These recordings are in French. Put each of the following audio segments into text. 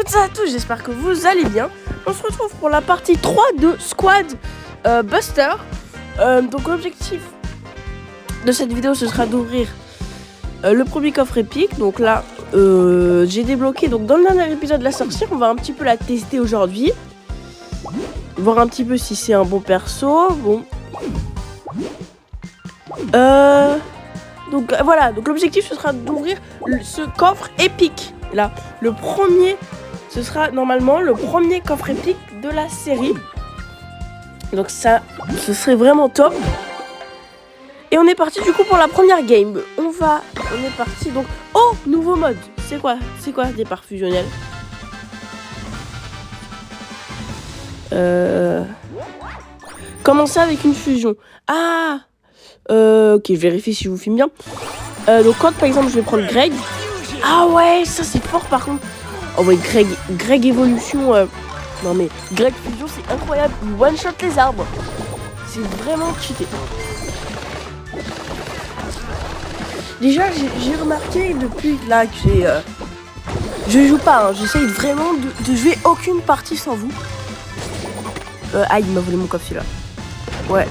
toutes et à tous, j'espère que vous allez bien. On se retrouve pour la partie 3 de Squad Buster. Donc l'objectif de cette vidéo, ce sera d'ouvrir le premier coffre épique. Donc là, j'ai débloqué, donc dans le dernier épisode de la sorcière, on va un petit peu la tester aujourd'hui. Voir un petit peu si c'est un bon perso. Bon. Donc voilà, donc l'objectif ce sera d'ouvrir ce coffre épique. Là, le premier, ce sera normalement le premier coffre épique de la série. Donc ça, ce serait vraiment top. Et on est parti du coup pour la première game. On est parti donc. Oh, nouveau mode. C'est quoi départ fusionnel? Commencer avec une fusion. Ah. Ok, je vérifie si je vous filme bien. Donc quand par exemple je vais prendre Greg. Ah ouais, ça c'est fort par contre. Oh ouais, Greg évolution. Non mais Greg fusion c'est incroyable. Il one shot les arbres. C'est vraiment cheaté. Déjà j'ai remarqué depuis là que je joue pas. Hein, j'essaye vraiment de jouer aucune partie sans vous. Ah il m'a volé mon coffre celui-là. Ouais.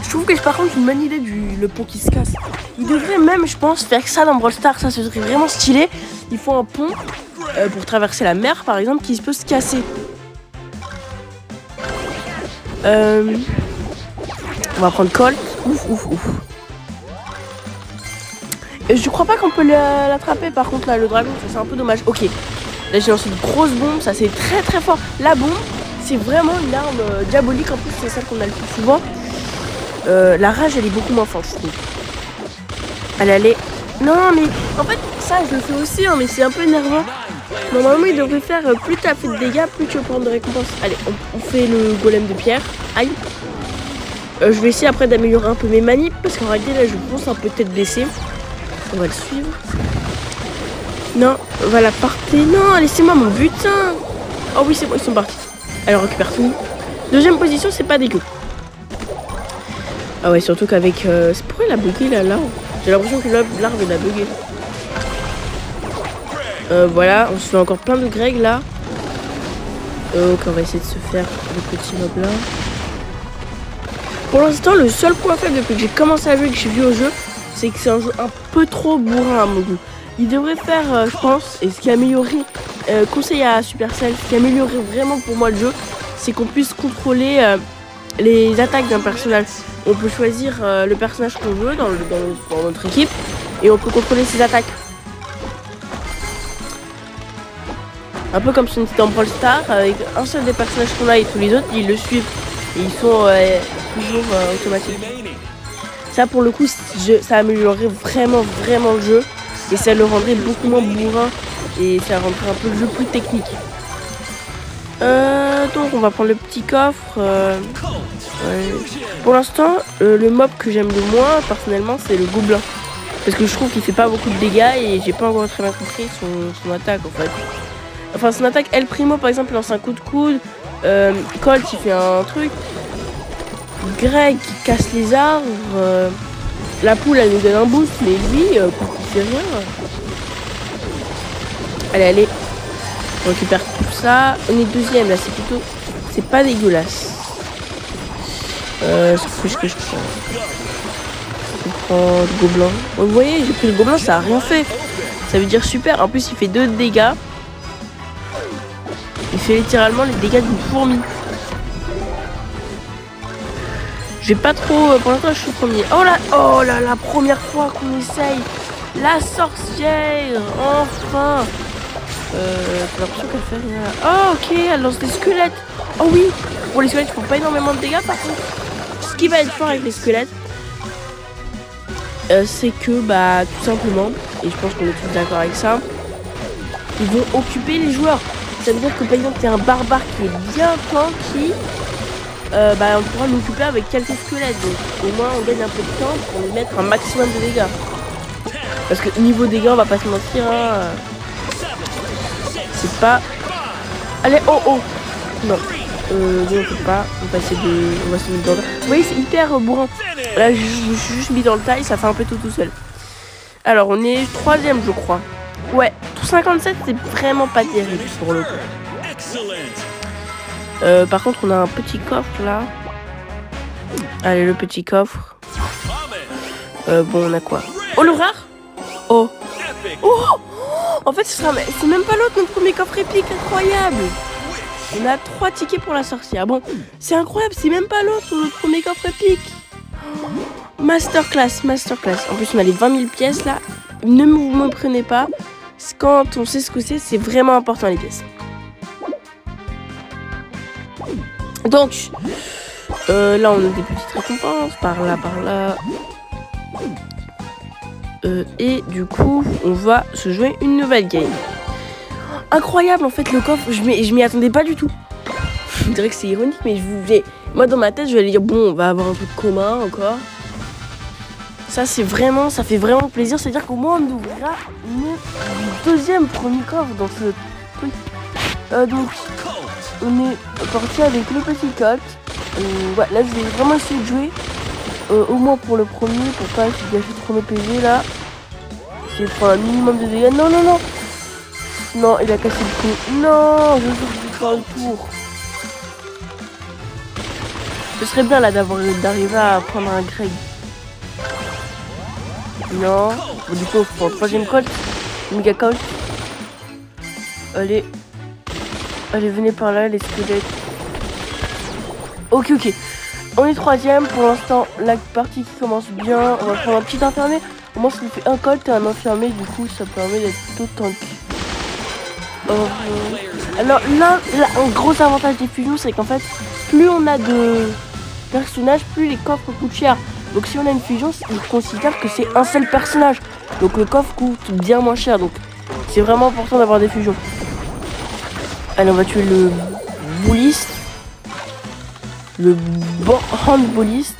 Je trouve que par contre une bonne idée le pont qui se casse. Il devrait même, je pense, faire ça dans Brawl Stars. Ça serait vraiment stylé. Il faut un pont pour traverser la mer, par exemple, qui peut se casser. On va prendre Colt. Ouf. Et je crois pas qu'on peut l'attraper, par contre, là, le dragon. Ça, c'est un peu dommage. Ok. Là, j'ai lancé une grosse bombe. Ça, c'est très très fort. La bombe, c'est vraiment une arme diabolique. En plus, c'est celle qu'on a le plus souvent. La rage elle est beaucoup moins forte, je trouve. Allez. Non mais en fait ça je le fais aussi hein, mais c'est un peu énervant. Normalement il devrait faire plus tu as fait de dégâts, plus tu vas prendre de récompenses. Allez, on fait le golem de pierre. Aïe. Je vais essayer après d'améliorer un peu mes manips parce qu'en réalité là je pense un peu tête baissée. On va le suivre. Non, voilà, partez. Non, laissez-moi mon butin. Oh oui c'est bon, ils sont partis. Allez, on récupère tout. Deuxième position, c'est pas dégueu. Ah ouais, surtout qu'avec... C'est pourquoi il a bugué là j'ai l'impression que l'arbre il a bugué. Voilà, on se fait encore plein de Greg là. Ok, on va essayer de se faire le petit mob là. Pour l'instant, le seul point faible depuis que j'ai commencé à jouer et que j'ai vu au jeu, c'est que c'est un jeu un peu trop bourrin à mon goût. Il devrait faire, je pense, et ce qui améliorerait, conseil à Supercell, ce qui améliorerait vraiment pour moi le jeu, c'est qu'on puisse contrôler les attaques d'un personnage. On peut choisir le personnage qu'on veut dans notre équipe et on peut contrôler ses attaques. Un peu comme si on était dans Brawl Stars avec un seul des personnages qu'on a et tous les autres ils le suivent. Et ils sont toujours automatiques. Ça pour le coup ça améliorerait vraiment le jeu et ça le rendrait beaucoup moins bourrin et ça rendrait un peu le jeu plus technique. Donc on va prendre le petit coffre. Ouais. Pour l'instant, le mob que j'aime le moins, personnellement, c'est le gobelin. Parce que je trouve qu'il fait pas beaucoup de dégâts et j'ai pas encore très bien compris son attaque en fait. Enfin, son attaque, El Primo par exemple, lance un coup de coude. Colt, il fait un truc. Greg, il casse les arbres. La poule, elle nous donne un boost, mais lui, il fait rien. Allez. On récupère tout ça. On est deuxième là, c'est pas dégueulasse. C'est ce que je prends. Je prends le gobelin. Vous voyez, j'ai pris le gobelin, ça a rien fait. Ça veut dire super. En plus, il fait 2 dégâts. Il fait littéralement les dégâts d'une fourmi. J'ai pas trop. Pour l'instant, je suis premier. Oh là, la première fois qu'on essaye. La sorcière. Enfin. J'ai l'impression qu'elle fait rien. Oh, ok, elle lance des squelettes. Oh oui. Bon, les squelettes font pas énormément de dégâts par contre. Ce qui va être fort avec les squelettes, c'est que, tout simplement, et je pense qu'on est tous d'accord avec ça, ils vont occuper les joueurs. Ça veut dire que par exemple, t'es un barbare qui est bien tanky, on pourra l'occuper avec quelques squelettes. Donc au moins, on gagne un peu de temps pour lui mettre un maximum de dégâts. Parce que niveau dégâts, on va pas se mentir, hein, c'est pas... Allez, oh non. On peut pas, on va essayer de mettre dans le... Vous voyez, c'est hyper bourrin. Là, je me suis juste mis dans le taille, ça fait un peu tout seul. Alors, on est 3ème, je crois. Ouais, tout 57, c'est vraiment pas terrible pour le coup. Par contre, on a un petit coffre là. Allez, le petit coffre. Bon, on a quoi? Oh, le rare. Oh. Oh. En fait, c'est même pas l'autre, notre premier coffre épique, incroyable. On a 3 tickets pour la sorcière. Bon, c'est incroyable, c'est même pas l'autre, notre premier coffre épique. Masterclass. En plus, on a les 20 000 pièces là. Ne me prenez pas. Quand on sait ce que c'est vraiment important les pièces. Donc, là, on a des petites récompenses. Par là. Et du coup, on va se jouer une nouvelle game. Incroyable, en fait, le coffre. Je m'y attendais pas du tout. Je dirais que c'est ironique, mais moi, dans ma tête, je vais aller dire, bon, on va avoir un truc commun encore. Ça fait vraiment plaisir. C'est-à-dire qu'au moins, on ouvrira le deuxième premier coffre dans ce truc. Donc, on est parti avec le petit Colt. Ouais, là, je vais vraiment essayer de jouer. Au moins pour le premier, pour pas gâcher trop nos PV là. Essayer de prendre un minimum de dégâts. Non. Non, il a cassé le coup. Non, je veux faire le tour. Ce serait bien là d'arriver à prendre un Greg. Non. Bon, du coup, on prend le troisième Colt. Méga Colt. Allez, venez par là, les squelettes. Ok. On est troisième. Pour l'instant, la partie qui commence bien. On va prendre un petit infirmier. Au moins, ça nous fait un Colt et un infirmier. Du coup, ça permet d'être tout tank. Alors là, un gros avantage des fusions, c'est qu'en fait, plus on a de personnages, plus les coffres coûtent cher. Donc si on a une fusion, ils considèrent que c'est un seul personnage. Donc le coffre coûte bien moins cher. Donc c'est vraiment important d'avoir des fusions. Allez, on va tuer le bouliste. Le handballiste.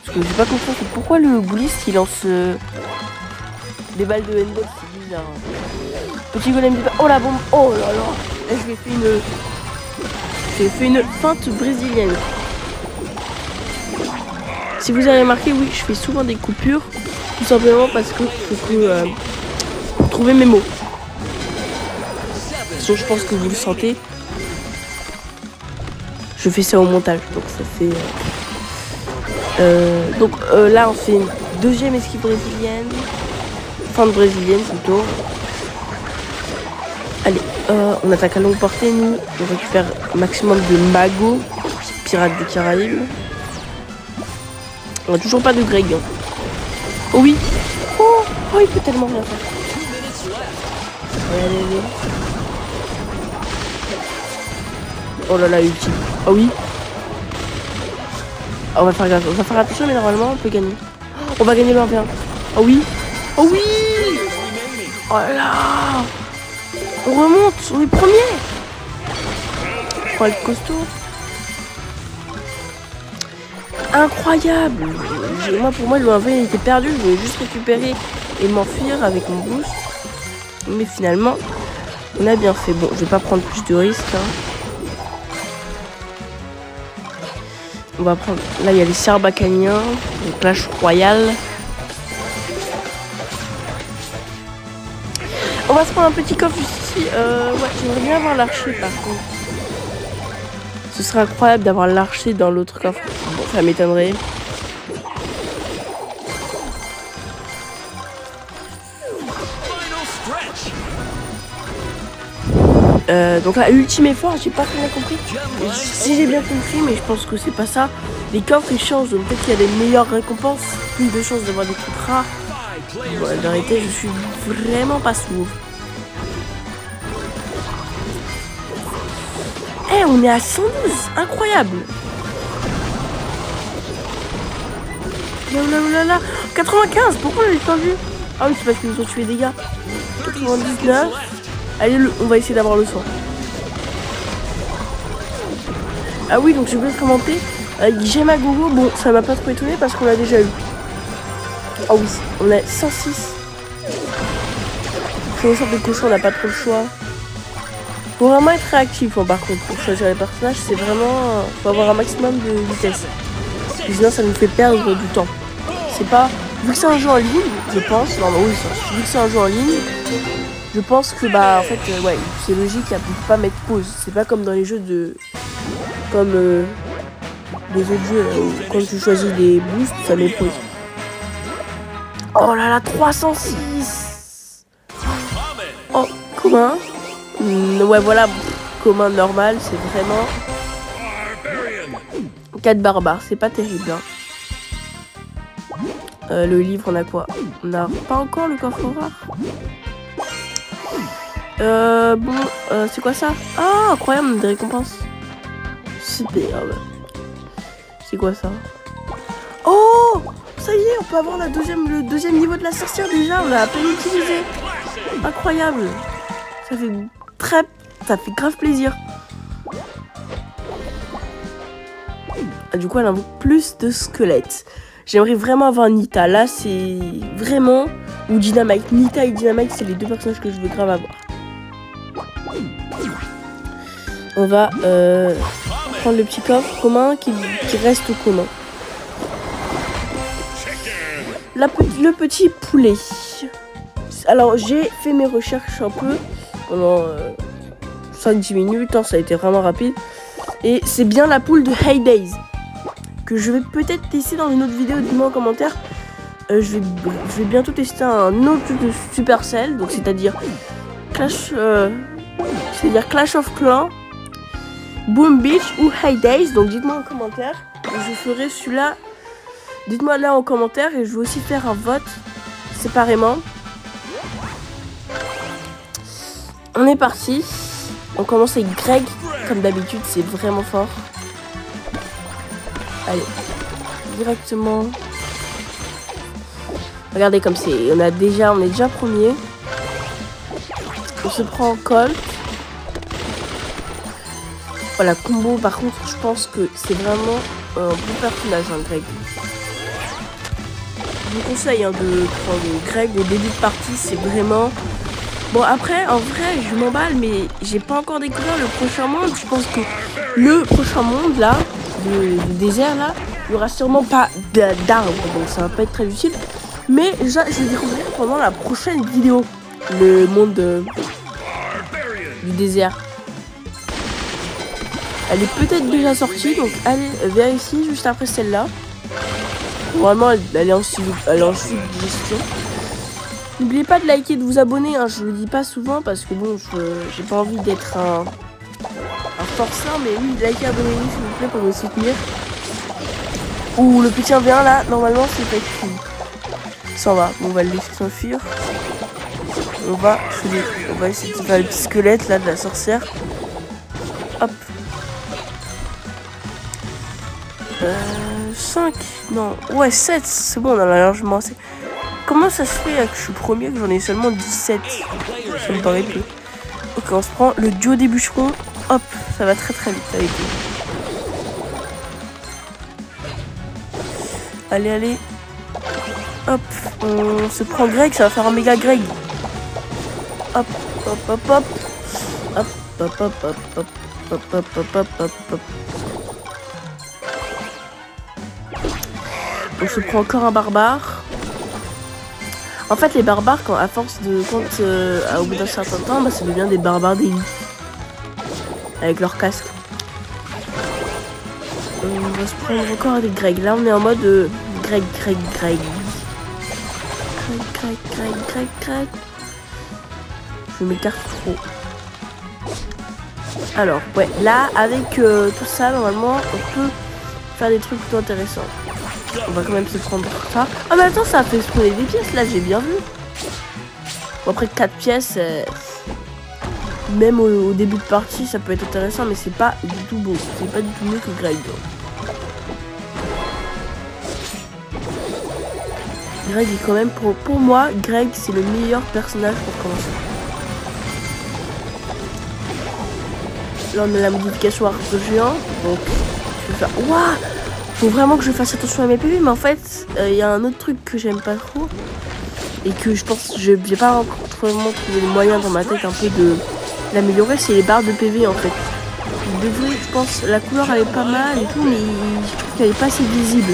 Parce que j'ai pas compris, c'est pourquoi le bouliste il lance des balles de handball, c'est bizarre. Petit golem du... Oh la bombe. Oh là là. Là, j'ai fait une feinte brésilienne. Si vous avez remarqué, oui, je fais souvent des coupures. Tout simplement parce que pour trouver mes mots. Sinon, je pense que vous le sentez. Je fais ça au montage. Donc ça fait... là, on fait une deuxième esquive brésilienne. Feinte brésilienne plutôt. Allez, on attaque à longue portée, nous. On récupère un maximum de magots, pirates des Caraïbes. On a toujours pas de Greg. Hein. Oh oui. Oh, il peut tellement rien faire. Allez. Oh là là, ultime. Oh oui. On va faire attention, mais normalement, on peut gagner. On va gagner le 1v1. Oh oui. Oh oui. Oh là là. On remonte, on est premier. On va être costaud. Incroyable. Pour moi, le 1v il était perdu. Je voulais juste récupérer et m'enfuir avec mon boost. Mais finalement, on a bien fait. Bon, je vais pas prendre plus de risques. Hein. On va prendre... Là, il y a les Sarbacaniens. Donc Clash Royale. On va se prendre un petit coffre juste ici. Ouais, j'aimerais bien avoir l'archer par contre. Ce serait incroyable d'avoir l'archer dans l'autre coffre. Bon, ça m'étonnerait. Donc là, ultime effort, j'ai pas très bien compris. Si j'ai bien compris, mais je pense que c'est pas ça. Les coffres ils changent, donc peut-être qu'il y a des meilleures récompenses, plus de chances d'avoir des trucs rares. Bon, en vérité, je suis vraiment pas smooth. Eh, on est à 112, incroyable. Là. 95, pourquoi on l'a pas vu? Ah oui, c'est parce qu'ils nous ont tué des gars. 99. Allez, on va essayer d'avoir le 100. Ah oui, donc j'ai oublié de commenter. J'aime à gogo, bon, ça m'a pas trop étonné parce qu'on l'a déjà eu. Oh oui, on a 106. C'est une sorte de cochon, on n'a pas trop le choix. Faut vraiment être réactif, hein, par contre, pour choisir les personnages, c'est vraiment... faut avoir un maximum de vitesse. Sinon, ça nous fait perdre du temps. C'est pas Vu que c'est un jeu en ligne, je pense, non, oui, vu que c'est un jeu en ligne, je pense que bah en fait ouais, c'est logique, on peut pas mettre pause. C'est pas comme dans les jeux comme les autres jeux où quand tu choisis des boosts, ça met pause. Oh là là, 306. Oh, commun. Ouais, voilà, commun normal, c'est vraiment 4 barbares, c'est pas terrible. Hein. Le livre, on a quoi? On n'a pas encore le coffre rare. C'est quoi ça? Ah, incroyable, des récompenses. Superbe. C'est quoi ça? Oh, ça y est, on peut avoir le deuxième niveau de la sorcière déjà. On l'a à peine utilisé. Incroyable. Ça fait grave plaisir. Ah, du coup, elle invoque plus de squelettes. J'aimerais vraiment avoir Nita. Là, c'est vraiment... Ou Dynamite. Nita et Dynamite, c'est les deux personnages que je veux grave avoir. On va prendre le petit coffre commun qui reste au commun. Le petit poulet. Alors, j'ai fait mes recherches un peu pendant 5-10 minutes. Hein, ça a été vraiment rapide. Et c'est bien la poule de Hades que je vais peut-être tester dans une autre vidéo. Dis-moi en commentaire. Je vais bientôt tester un autre truc de Supercell. Donc, c'est-à-dire Clash of Clans, Boom Beach ou Hades. Donc, dites-moi en commentaire. Je ferai celui-là. Dites-moi là en commentaire et je vais aussi faire un vote séparément. On est parti. On commence avec Greg, comme d'habitude, c'est vraiment fort. Allez, directement. Regardez comme c'est. On est déjà premier. On se prend en Colt. Voilà, combo. Par contre, je pense que c'est vraiment un bon personnage, hein, Greg. Je vous conseille de prendre Greg au début de partie, c'est vraiment... Bon après, en vrai, je m'emballe, mais j'ai pas encore découvert le prochain monde. Je pense que le prochain monde, là, le désert, là, il y aura sûrement pas d'arbres, donc ça va pas être très utile. Mais déjà, je vais découvrir pendant la prochaine vidéo le monde du désert. Elle est peut-être déjà sortie, donc allez vérifier juste après celle-là. Normalement, elle est en suggestion. N'oubliez pas de liker et de vous abonner. Hein, je le dis pas souvent parce que bon, j'ai pas envie d'être un forçat. Mais oui, likez, abonnez-vous s'il vous plaît pour me soutenir. Ouh, le petit 1v1 là, normalement, c'est pas cool. Ça va, on va le laisser s'enfuir. On va essayer de faire le petit squelette là de la sorcière. Hop. 5, non, ouais 7, c'est bon, on en a largement assez. Comment ça se fait que je suis premier, que j'en ai seulement 17? Ça me paraît peu. Ok, on se prend le duo des bûcherons. Hop, ça va très très vite avec eux. Allez, allez. Hop, on se prend Greg, ça va faire un méga Greg. Hop, hop, hop, hop. Hop, hop, hop, hop, hop, hop, hop, hop, hop, hop, hop. On se prend encore un barbare. En fait, les barbares, au bout d'un certain temps, bah, ça devient des barbares d'élite. Avec leur casque. On va se prendre encore avec Greg. Là, on est en mode Greg. Greg. Je m'écarte trop. Alors, ouais, là, avec tout ça, normalement, on peut faire des trucs plutôt intéressants. On va quand même se prendre ça. Ah mais attends, ça a fait exploser des pièces là, j'ai bien vu. Bon, après 4 pièces, même au début de partie, ça peut être intéressant, mais c'est pas du tout beau. C'est pas du tout mieux que Greg. Greg est quand même, pour moi, Greg c'est le meilleur personnage pour commencer. Là on a la modification arc géant, donc je vais faire... Waouh! Faut vraiment que je fasse attention à mes PV, mais en fait, il y a un autre truc que j'aime pas trop. Et que je pense que j'ai pas vraiment trouvé le moyen dans ma tête un peu de l'améliorer, c'est les barres de PV en fait. Je pense, la couleur elle est pas mal et tout, mais je trouve qu'elle est pas assez visible.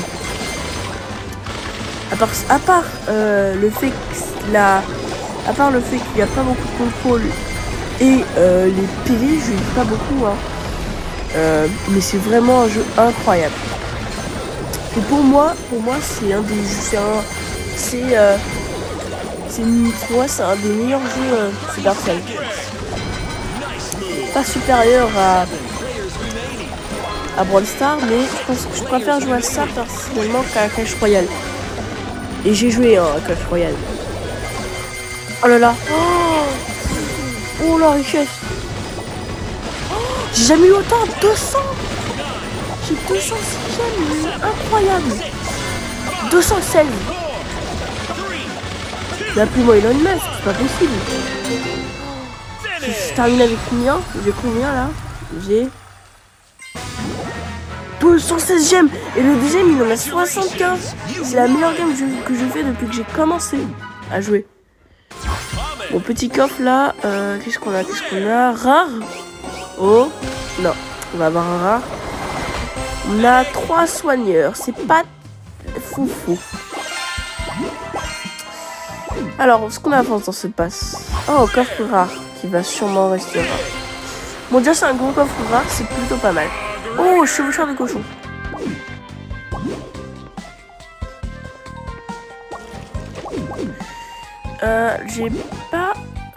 le fait qu'il n'y a pas beaucoup de contrôle et les PV, je dis pas beaucoup, hein. Mais c'est vraiment un jeu incroyable. Et pour moi, c'est un des jeux, pour moi, c'est un des meilleurs jeux Supercell. Pas supérieur à Brawl Stars, mais je pense que je préfère jouer à ça personnellement qu'à Clash Royale. Et j'ai joué à Clash Royale. Oh là là. Oh la richesse. J'ai jamais eu autant. 200. J'ai 200 sixième. Incroyable. 216. Appelez-moi Elon Musk. C'est pas possible. Je termine avec combien? J'ai combien là? J'ai 216 gemmes. Et le deuxième il en a 75. C'est la meilleure game que je fais depuis que j'ai commencé à jouer. Bon, petit coffre là. Qu'est-ce qu'on a? Rare. Oh non, on va avoir un rare. On a 3 soigneurs. C'est pas foufou. Alors, ce qu'on avance dans ce pass. Oh, coffre rare qui va sûrement rester rare. Bon, déjà c'est un gros coffre rare, c'est plutôt pas mal. Oh, chevaucheur de cochon. J'ai pas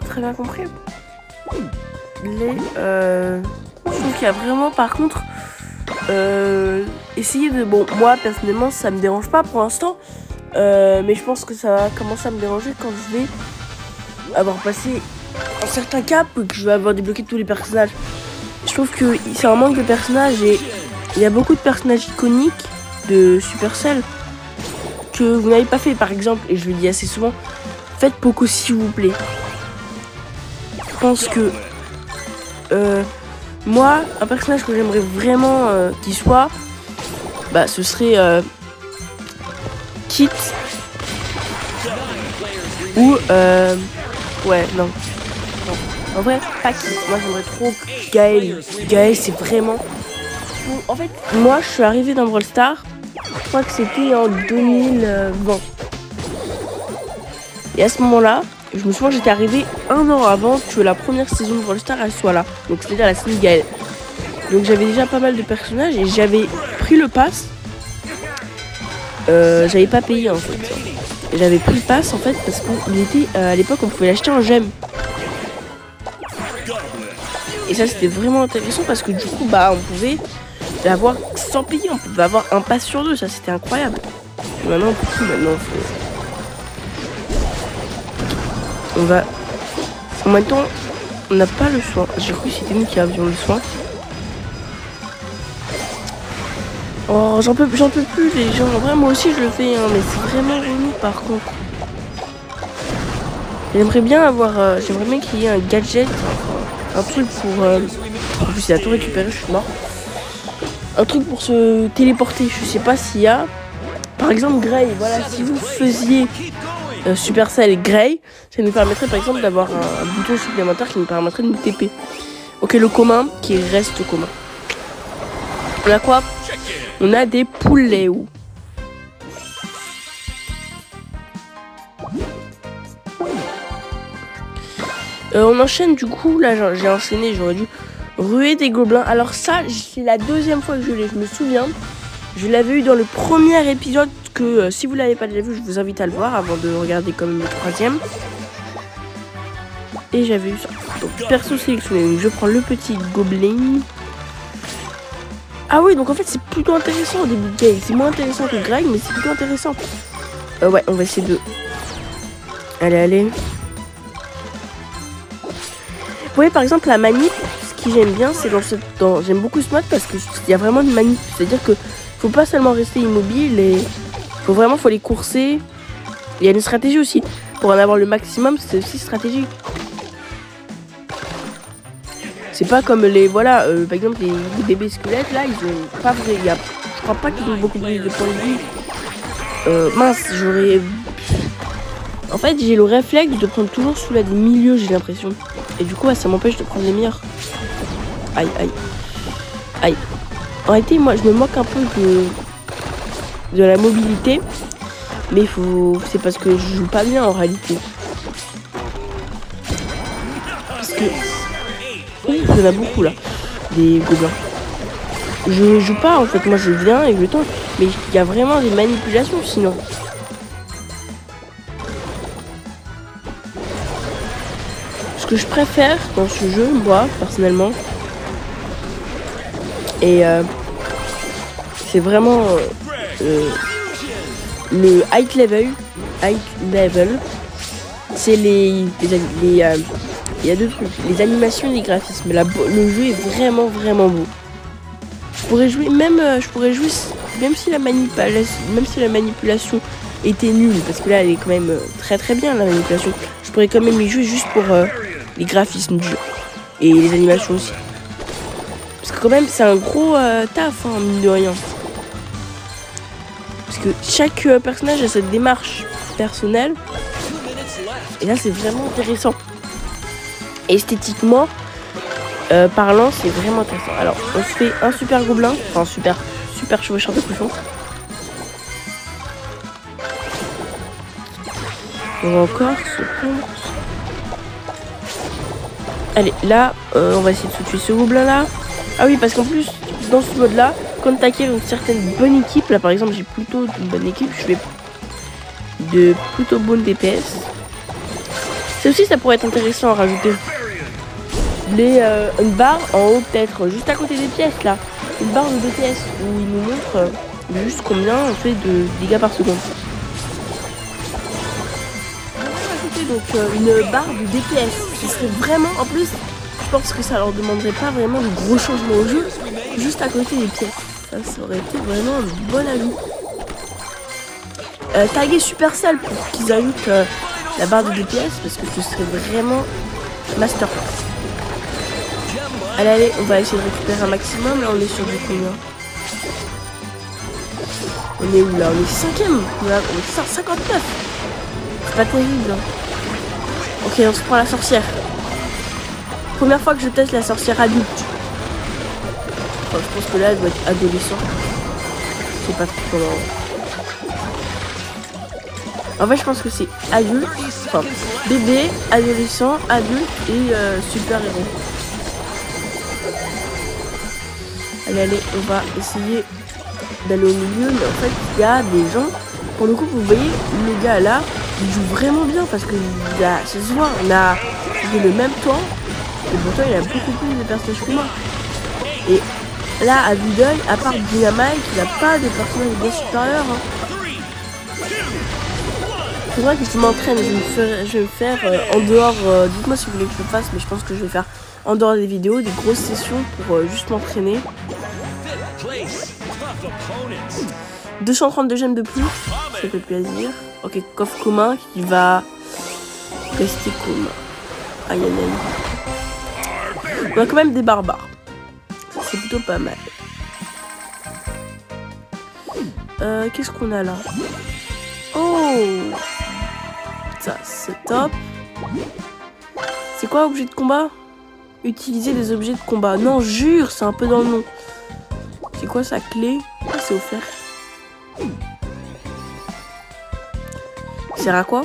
très bien compris. Je trouve qu'il y a vraiment, par contre, essayer de... Bon, moi, personnellement, ça me dérange pas pour l'instant. Mais je pense que ça va commencer à me déranger quand je vais avoir passé un certain cap, que je vais avoir débloqué tous les personnages. Je trouve que c'est un manque de personnages et il y a beaucoup de personnages iconiques de Supercell que vous n'avez pas fait, par exemple, et je le dis assez souvent, faites Poco s'il vous plaît. Je pense que moi, un personnage que j'aimerais vraiment qu'il soit, bah ce serait Kit ou ouais, non. En vrai, pas Kit. Moi, j'aimerais trop Gaël. Gaël, c'est vraiment... En fait, moi, je suis arrivée dans Brawl Stars. Je crois que c'était en 2020. Et à ce moment-là, je me souviens que j'étais arrivée 1 an avant que la première saison de Brawl Stars elle soit là. Donc, c'est-à-dire la saison Gaël. Donc, j'avais déjà pas mal de personnages et j'avais pris le pass. J'avais pas payé en fait. J'avais pris le pass en fait parce qu'il était à l'époque on pouvait l'acheter en gemme. Et ça c'était vraiment intéressant parce que du coup bah on pouvait l'avoir sans payer, on pouvait avoir un pass sur 2, ça c'était incroyable. Et maintenant on peut plus, maintenant on va. En même temps on n'a pas le soin. J'ai cru que c'était nous qui avions le soin. Oh, j'en peux plus les gens. En vrai, moi aussi je le fais, hein, mais c'est vraiment relou par contre. J'aimerais bien qu'il y ait un gadget, un truc pour... En plus, il a tout récupéré, je suis mort. Un truc pour se téléporter, je sais pas s'il y a. Par exemple, Grey, voilà, si vous faisiez Supercell Grey, ça nous permettrait par exemple d'avoir un bouton supplémentaire qui nous permettrait de nous TP. Ok, le commun qui reste commun. On a quoi? On a des poulets. On enchaîne du coup, là j'ai enchaîné, j'aurais dû ruer des gobelins. Alors ça, c'est la deuxième fois que je l'ai, je me souviens. Je l'avais eu dans le premier épisode que si vous l'avez pas déjà vu, je vous invite à le voir avant de regarder quand même le troisième. Et j'avais eu ça. Donc perso sélectionné, donc je prends le petit gobelin. Ah oui, donc en fait c'est plutôt intéressant au début de game. C'est moins intéressant que Greg, mais c'est plutôt intéressant. Ouais, on va essayer de... Allez. Vous voyez par exemple la manip, ce que j'aime bien, c'est j'aime beaucoup ce mode parce qu'il y a vraiment une manip. C'est-à-dire que faut pas seulement rester immobile et faut les courser. Il y a une stratégie aussi. Pour en avoir le maximum, c'est aussi stratégique. C'est pas comme les, voilà, par exemple les bébés squelettes là, ils ont pas vrai, je crois pas qu'ils ont beaucoup de points de vie. Mince, en fait, j'ai le réflexe de prendre toujours celui-là des milieux, j'ai l'impression. Et du coup, ça m'empêche de prendre les meilleurs. Aïe. En réalité, moi, je me moque un peu de la mobilité. Mais c'est parce que je joue pas bien en réalité. Parce que... il y en a beaucoup là, des gobelins. Je joue pas en fait, moi je viens et je tente. Mais il y a vraiment des manipulations sinon. Ce que je préfère dans ce jeu, moi, personnellement, et c'est vraiment le high level, c'est il y a deux trucs, les animations et les graphismes. Le jeu est vraiment beau. Je pourrais jouer même si la manipulation était nulle, parce que là elle est quand même très bien la manipulation. Je pourrais quand même y jouer juste pour les graphismes du jeu et les animations aussi. Parce que quand même c'est un gros taf, hein, mine de rien. Parce que chaque personnage a cette démarche personnelle. Et là c'est vraiment intéressant. Esthétiquement parlant, c'est vraiment intéressant. Alors on se fait un super gobelin, enfin super chevaucheur de cochon. On va encore se prendre. Allez, là, on va essayer de se tuer ce gobelin là. Ah oui, parce qu'en plus, dans ce mode là, quand t'acquiers une certaine bonne équipe, là par exemple, j'ai plutôt une bonne équipe, je fais de plutôt bonne DPS. C'est aussi, ça pourrait être intéressant à rajouter. Une barre en haut, peut-être juste à côté des pièces là. Une barre de DPS où il nous montre juste combien on fait de dégâts par seconde. Donc une barre de DPS qui serait vraiment, en plus je pense que ça leur demanderait pas vraiment de gros changements au jeu, juste à côté des pièces. Ça aurait été vraiment un bon ajout. Taguer Supercell pour qu'ils ajoutent la barre de DPS, parce que ce serait vraiment masterclass. Allez, on va essayer de récupérer un maximum. Là on est sur du combien? On est où là? On est 5ème. On est 59. C'est pas terrible. Ok, on se prend la sorcière. Première fois que je teste la sorcière adulte. Enfin, je pense que là, elle doit être adolescent. Je sais pas trop comment. En fait, je pense que c'est adulte. Enfin, bébé, adolescent, adulte et super héros. Allez, on va essayer d'aller au milieu. Mais en fait, il y a des gens. Pour le coup, vous voyez, le gars là, il joue vraiment bien parce que ça se voit, on a joué le même temps et pourtant il a beaucoup plus de personnages que moi. Et là, à vue d'œil, à part Dynamite, il n'a pas de personnages bien supérieurs. Hein. C'est vrai que je m'entraîne, je vais me faire en dehors, dites-moi si vous voulez que je le fasse, mais je pense que je vais faire en dehors des vidéos, des grosses sessions pour juste m'entraîner. 232 gemmes de plus, ça fait plaisir. Ok, coffre commun qui va rester commun. Aïe aïe aïe. On a quand même des barbares. Ça c'est plutôt pas mal. Qu'est-ce qu'on a là? Oh, ça c'est top. C'est quoi objet de combat? Utiliser des objets de combat. Non, jure, c'est un peu dans le nom. C'est quoi sa clé? Ah, c'est offert. Sert à quoi?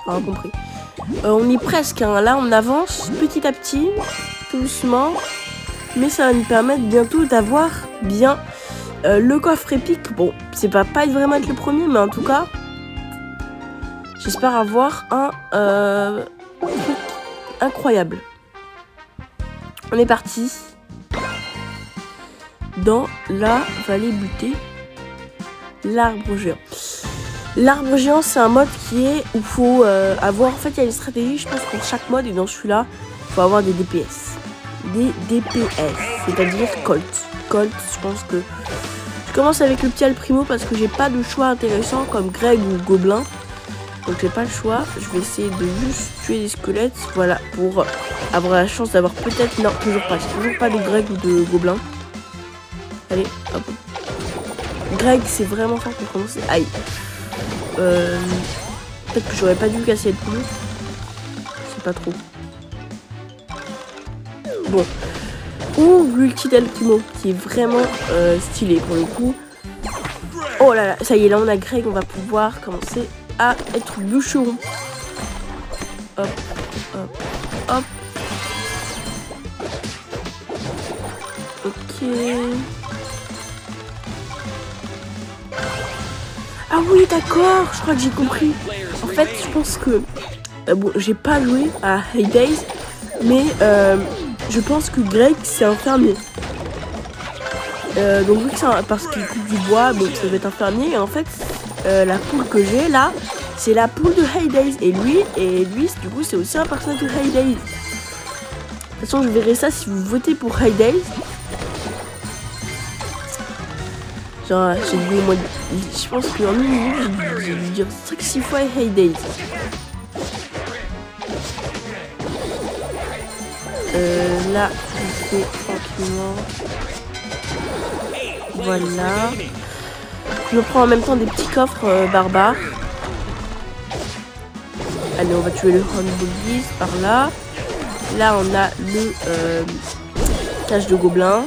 Pas compris. On est presque, hein. Là on avance petit à petit, tout doucement. Mais ça va nous permettre bientôt d'avoir bien le coffre épique. Bon, c'est pas vraiment être le premier, mais en tout cas, j'espère avoir un truc incroyable. On est parti dans la vallée butée. L'arbre géant. L'arbre géant, c'est un mode qui est où il faut avoir... En fait, il y a une stratégie, je pense, pour chaque mode. Et dans celui-là, il faut avoir des DPS. Des DPS, c'est-à-dire Colt. Colt, je pense que... Je commence avec le petit Alprimo parce que j'ai pas de choix intéressant comme Greg ou Gobelin. Donc j'ai pas le choix. Je vais essayer de juste tuer des squelettes. Voilà, pour avoir la chance d'avoir peut-être... Non, toujours pas de Greg ou de Gobelin. Allez, hop. Greg, c'est vraiment fort pour commencer. Aïe. Peut-être que j'aurais pas dû casser le pneu. Je sais pas trop. Bon. Ou l'ulti d'Alprimo, qui est vraiment stylé pour le coup. Oh là là, ça y est, là on a Greg, on va pouvoir commencer à être bûcheron. Hop, hop, hop. Ok. Ah oui, d'accord, je crois que j'ai compris. En fait, je pense que... bon, j'ai pas joué à Hay Days, mais je pense que Greg, c'est un fermier. Donc vu que c'est parce qu'il coupe du bois, donc ça doit être un fermier. Et en fait, la poule que j'ai là, c'est la poule de Hay Days. Et lui, du coup, c'est aussi un personnage de Hay Days. De toute façon, je verrai ça si vous votez pour Hay Days. Genre, j'ai dû, moi, je pense qu'en une minute, j'ai dû dire 5-6 fois Hay Days. Là, je fais tranquillement. Voilà. Je me prends en même temps des petits coffres barbares. Allez, on va tuer le Humble Beast par là. Là, on a le cage de gobelins.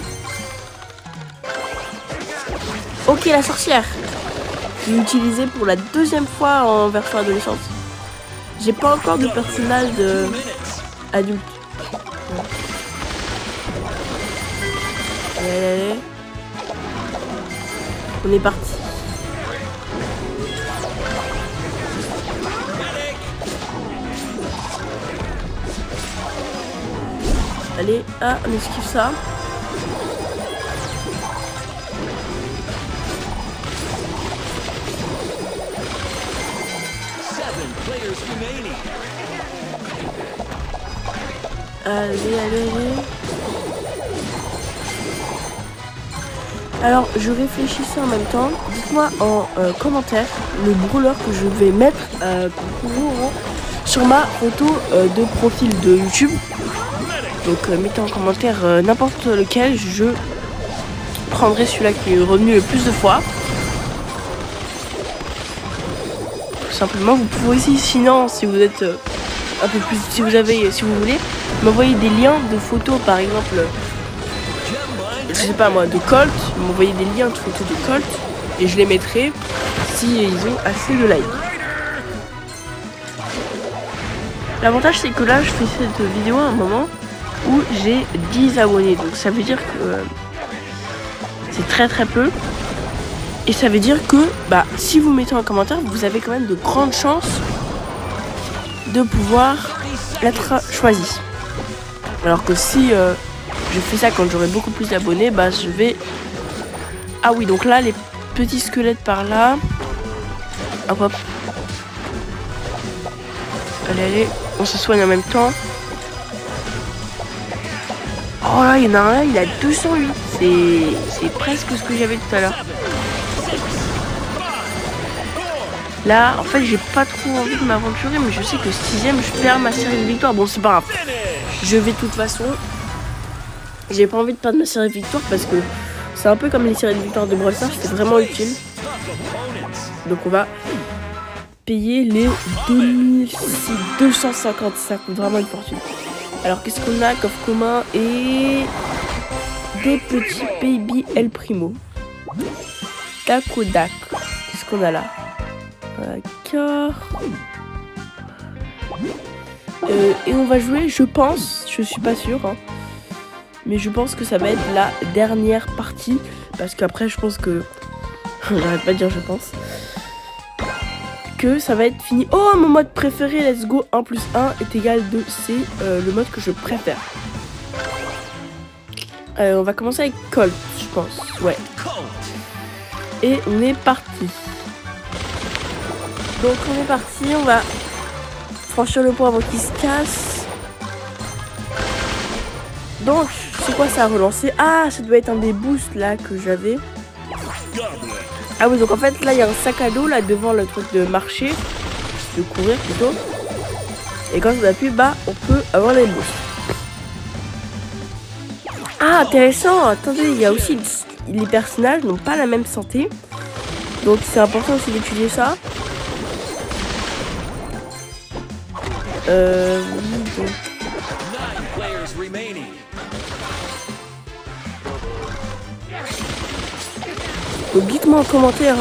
Ok, la sorcière. Je l'ai utilisée pour la deuxième fois en version adolescente. J'ai pas encore de personnage adulte. Allez, allez, allez. On est parti. Allez, ah, on esquive ça. Allez, allez, allez. Alors, je réfléchissais en même temps. Dites-moi en commentaire le brawler que je vais mettre pour vous sur ma photo de profil de YouTube. Donc, mettez en commentaire n'importe lequel. Je prendrai celui-là qui est revenu le plus de fois. Tout simplement, vous pouvez aussi, sinon, si vous êtes un peu plus, si vous voulez, m'envoyer des liens de photos, par exemple. Je sais pas moi, de Colt, m'envoyer des liens de photos de Colt et je les mettrai si ils ont assez de likes. L'avantage c'est que là je fais cette vidéo à un moment où j'ai 10 abonnés, donc ça veut dire que c'est très très peu. Et ça veut dire que bah, si vous mettez en commentaire, vous avez quand même de grandes chances de pouvoir être choisi. Alors que si je fais ça quand j'aurai beaucoup plus d'abonnés, bah je vais... Ah oui, donc là, les petits squelettes par là. Hop, hop. Allez, allez, on se soigne en même temps. Oh là, il y en a un là, il a 208. C'est presque ce que j'avais tout à l'heure. Là, en fait, j'ai pas trop envie de m'aventurer, mais je sais que 6ème, je perds ma série de victoires. Bon, c'est pas grave. Je vais de toute façon... J'ai pas envie de perdre ma série de victoires parce que c'est un peu comme les séries de victoires de Brawl Stars, c'est vraiment utile. Donc on va payer les 2250, ça coûte vraiment une fortune. Alors qu'est-ce qu'on a? Coffre commun et des petits baby El Primo. Dakodak. Qu'est-ce qu'on a là? D'accord. Et on va jouer, je pense, je suis pas sûre, hein, mais je pense que ça va être la dernière partie. Parce qu'après, je pense que... J'arrête pas de dire je pense. Que ça va être fini. Oh, mon mode préféré, let's go. 1 + 1 est égal 2. C'est le mode que je préfère. On va commencer avec Colt, je pense. Ouais. Et on est parti. Donc on est parti. On va franchir le pont avant qu'il se casse. Donc, c'est quoi ça a relancé? Ah, ça doit être un des boosts là que j'avais. Ah oui, donc en fait, là, il y a un sac à dos là devant le truc de marcher. De courir plutôt. Et quand on appuie, bah, on peut avoir les boosts. Ah, intéressant. Attendez, il y a aussi... Les personnages n'ont pas la même santé. Donc, c'est important aussi d'étudier ça. Oui, donc... Donc dites-moi en commentaire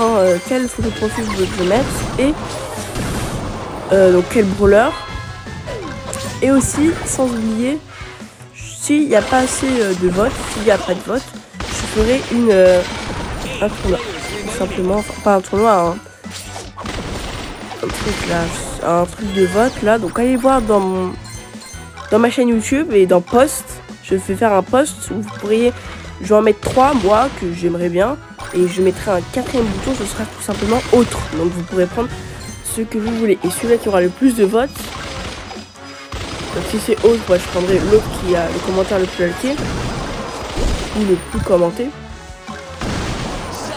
quelle photo de profil vous voulez que je mette et donc quel brawler. Et aussi, sans oublier, s'il n'y a pas assez de votes, s'il n'y a pas de vote, je ferai un tournoi. Tout simplement, enfin pas un tournoi, un truc là, un truc de vote là. Donc allez voir dans ma chaîne YouTube et dans post, je vais faire un post où vous pourriez, je vais en mettre 3 moi que j'aimerais bien et je mettrai un 4e bouton, ce sera tout simplement autre. Donc vous pourrez prendre ce que vous voulez et celui-là qui aura le plus de votes. Donc si c'est autre, moi je prendrai l'autre qui a le commentaire le plus liké ou le plus commenté.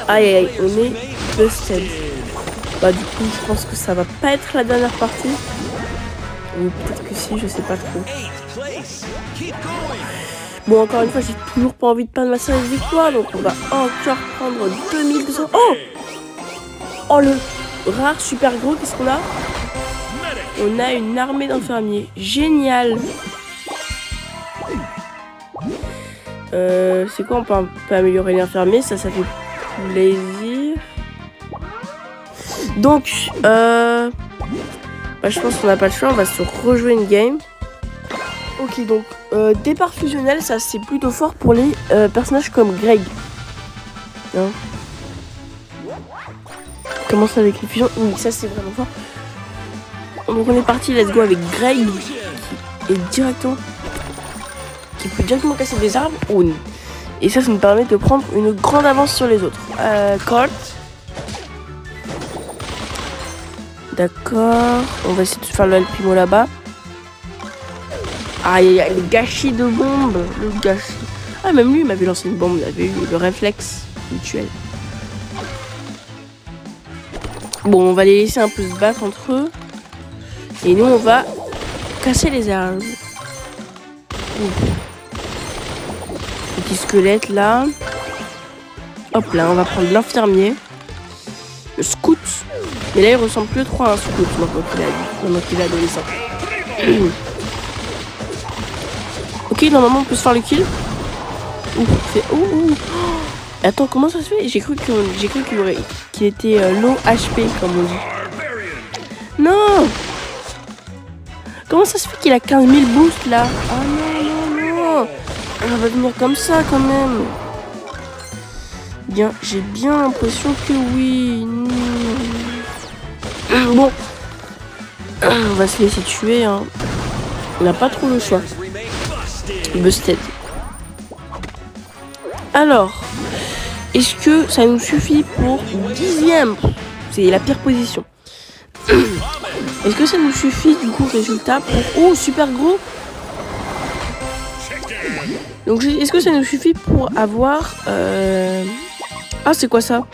Aïe aïe, on est busted. Bah du coup je pense que ça va pas être la dernière partie. Ou peut-être que si, je sais pas trop. Bon, encore une fois, j'ai toujours pas envie de perdre ma série de victoire, donc on va encore prendre 2200. Oh! Oh, le rare super gros, qu'est-ce qu'on a? On a une armée d'infirmiers. Génial! C'est quoi? On peut améliorer l'infirmier, ça fait plaisir. Donc, bah, je pense qu'on n'a pas le choix, on va se rejouer une game. Ok, donc départ fusionnel, ça c'est plutôt fort pour les personnages comme Greg. Hein? Commence avec les fusions. Oui, ça c'est vraiment fort. Donc on est parti, let's go avec Greg qui peut directement casser des arbres. Oh, et ça nous permet de prendre une grande avance sur les autres. Colt. D'accord, on va essayer de faire le El Primo là-bas. Ah, il y a le gâchis de bombe. Le gâchis. Ah, même lui, il m'avait lancé une bombe. Il avait eu le réflexe mutuel. Bon, on va les laisser un peu se battre entre eux. Et nous, on va casser les arbres. Petit squelette là. Hop là, on va prendre l'infirmier. Le scout. Mais là, il ressemble plus trop à un scout maintenant qu'il est adolescent. Ok, normalement on peut se faire le kill. Attends, comment ça se fait? J'ai cru qu'il était low HP comme on dit. Non! Comment ça se fait qu'il a 15 000 boosts là? Ah non. On va venir comme ça quand même. Bien, j'ai bien l'impression que oui. Bon. On va se laisser tuer. Hein. On n'a pas trop le choix. Busted. Alors, est-ce que ça nous suffit pour 10e? C'est la pire position. Est-ce que ça nous suffit du coup résultat pour... Oh, super gros. Donc, est-ce que ça nous suffit pour avoir... Ah, c'est quoi ça?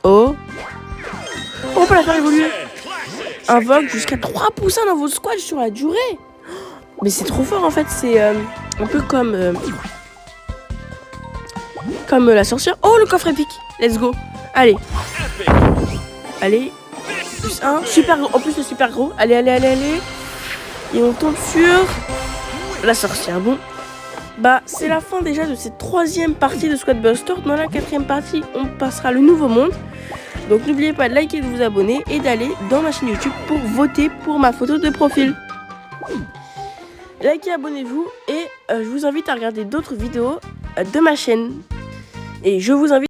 Oh. On peut la faire évoluer. Invoque jusqu'à 3% dans votre squad sur la durée. Mais c'est trop fort en fait, c'est un peu comme la sorcière. Oh, le coffre épique, let's go. Allez, plus 1, super gros, en plus le super gros. Allez. Et on tombe sur la sorcière. Bon, bah c'est la fin déjà de cette 3e partie de Squad Buster. Dans la 4e partie, on passera le nouveau monde. Donc n'oubliez pas de liker, de vous abonner et d'aller dans ma chaîne YouTube pour voter pour ma photo de profil. Likez, abonnez-vous et je vous invite à regarder d'autres vidéos de ma chaîne. Et je vous invite